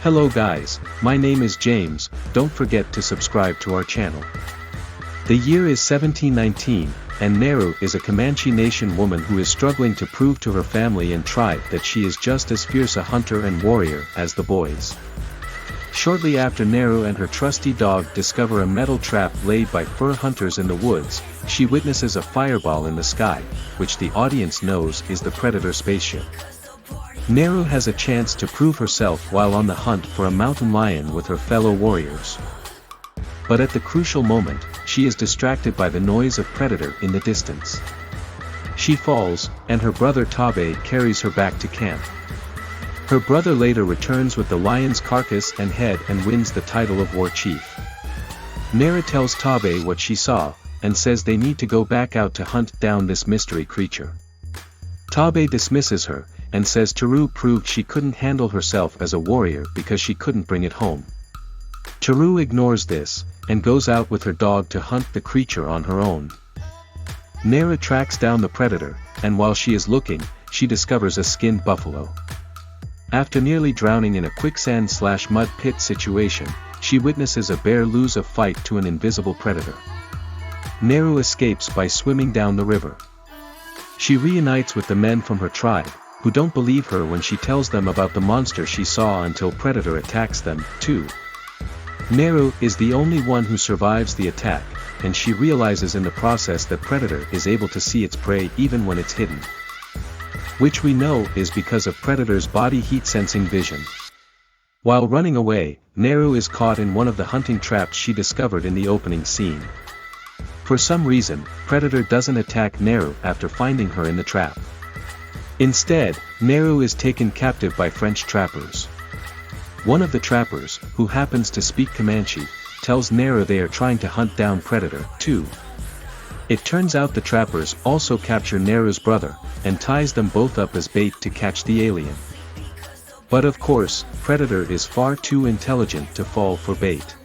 Hello guys, my name is James. Don't forget to subscribe to our channel. The year is 1719, and Nehru is a Comanche Nation woman who is struggling to prove to her family and tribe that she is just as fierce a hunter and warrior as the boys. Shortly after Nehru and her trusty dog discover a metal trap laid by fur hunters in the woods, she witnesses a fireball in the sky, which the audience knows is the Predator spaceship. Nehru has a chance to prove herself while on the hunt for a mountain lion with her fellow warriors. But at the crucial moment, she is distracted by the noise of Predator in the distance. She falls, and her brother Tabe carries her back to camp. Her brother later returns with the lion's carcass and head and wins the title of war chief. Nehru tells Tabe what she saw, and says they need to go back out to hunt down this mystery creature. Tabe dismisses her, and says Teru proved she couldn't handle herself as a warrior because she couldn't bring it home. Teru ignores this, and goes out with her dog to hunt the creature on her own. Nehru tracks down the predator, and while she is looking, she discovers a skinned buffalo. After nearly drowning in a quicksand/mud pit situation, she witnesses a bear lose a fight to an invisible predator. Nehru escapes by swimming down the river. She reunites with the men from her tribe, who don't believe her when she tells them about the monster she saw until Predator attacks them, too. Nehru is the only one who survives the attack, and she realizes in the process that Predator is able to see its prey even when it's hidden. Which we know is because of Predator's body heat-sensing vision. While running away, Nehru is caught in one of the hunting traps she discovered in the opening scene. For some reason, Predator doesn't attack Nehru after finding her in the trap. Instead, Nehru is taken captive by French trappers. One of the trappers, who happens to speak Comanche, tells Nehru they are trying to hunt down Predator, too. It turns out the trappers also capture Nehru's brother, and ties them both up as bait to catch the alien. But of course, Predator is far too intelligent to fall for bait.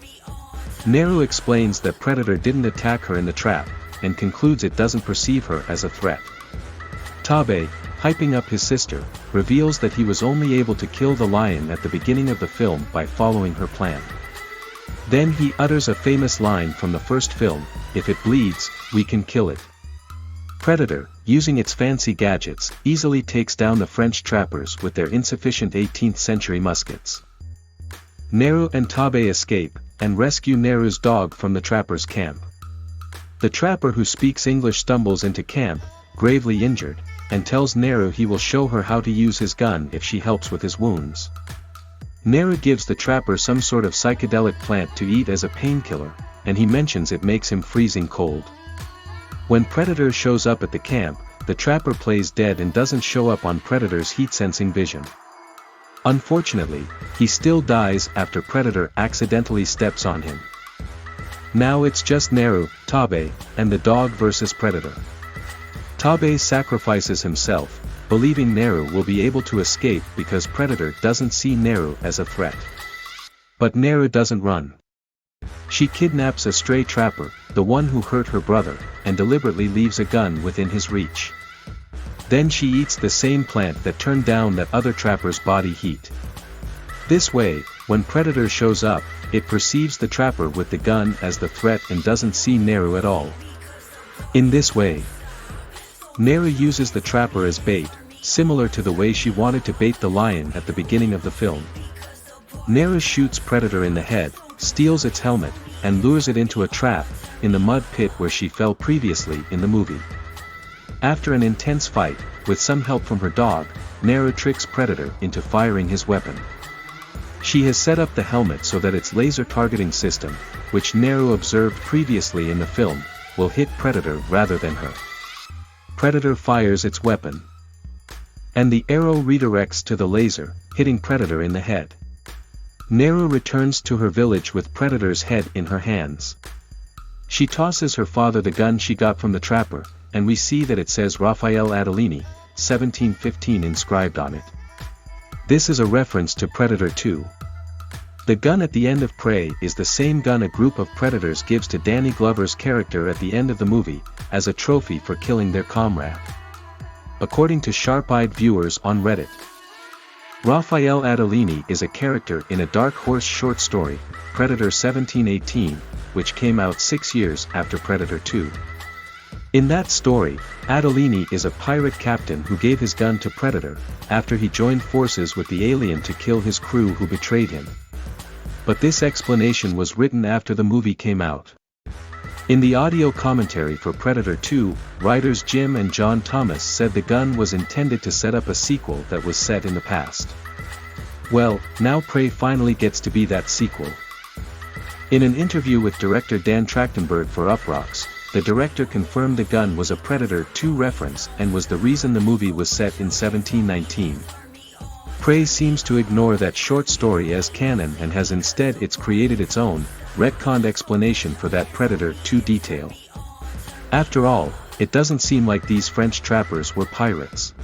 Nehru explains that Predator didn't attack her in the trap, and concludes it doesn't perceive her as a threat. Tabe, hyping up his sister, reveals that he was only able to kill the lion at the beginning of the film by following her plan. Then he utters a famous line from the first film, "If it bleeds, we can kill it." Predator, using its fancy gadgets, easily takes down the French trappers with their insufficient 18th century muskets. Nehru and Tabe escape, and rescue Nehru's dog from the trappers' camp. The trapper who speaks English stumbles into camp, gravely injured, and tells Nehru he will show her how to use his gun if she helps with his wounds. Nehru gives the trapper some sort of psychedelic plant to eat as a painkiller, and he mentions it makes him freezing cold. When Predator shows up at the camp, the trapper plays dead and doesn't show up on Predator's heat-sensing vision. Unfortunately, he still dies after Predator accidentally steps on him. Now it's just Nehru, Tabe, and the dog versus Predator. Tabe sacrifices himself, believing Nehru will be able to escape because Predator doesn't see Nehru as a threat. But Nehru doesn't run. She kidnaps a stray trapper, the one who hurt her brother, and deliberately leaves a gun within his reach. Then she eats the same plant that turned down that other trapper's body heat. This way, when Predator shows up, it perceives the trapper with the gun as the threat and doesn't see Nehru at all. In this way, Nehru uses the trapper as bait, similar to the way she wanted to bait the lion at the beginning of the film. Nehru shoots Predator in the head, steals its helmet, and lures it into a trap, in the mud pit where she fell previously in the movie. After an intense fight, with some help from her dog, Nehru tricks Predator into firing his weapon. She has set up the helmet so that its laser targeting system, which Nehru observed previously in the film, will hit Predator rather than her. Predator fires its weapon, and the arrow redirects to the laser, hitting Predator in the head. Nehru returns to her village with Predator's head in her hands. She tosses her father the gun she got from the trapper, and we see that it says Raphael Adelini, 1715 inscribed on it. This is a reference to Predator 2. The gun at the end of Prey is the same gun a group of predators gives to Danny Glover's character at the end of the movie, as a trophy for killing their comrade. According to sharp-eyed viewers on Reddit. Raphael Adolini is a character in a Dark Horse short story, Predator 1718, which came out 6 years after Predator 2. In that story, Adolini is a pirate captain who gave his gun to Predator, after he joined forces with the alien to kill his crew who betrayed him. But this explanation was written after the movie came out. In the audio commentary for Predator 2, writers Jim and John Thomas said the gun was intended to set up a sequel that was set in the past. Well, now Prey finally gets to be that sequel. In an interview with director Dan Trachtenberg for Uproxx, the director confirmed the gun was a Predator 2 reference and was the reason the movie was set in 1719. Prey seems to ignore that short story as canon and has instead created its own, retconned explanation for that Predator 2 detail. After all, it doesn't seem like these French trappers were pirates.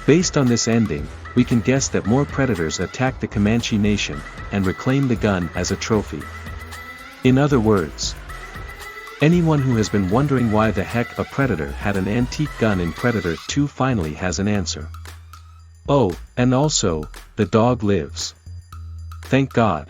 Based on this ending, we can guess that more predators attacked the Comanche nation, and reclaimed the gun as a trophy. In other words, anyone who has been wondering why the heck a predator had an antique gun in Predator 2 finally has an answer. Oh, and also, the dog lives. Thank God.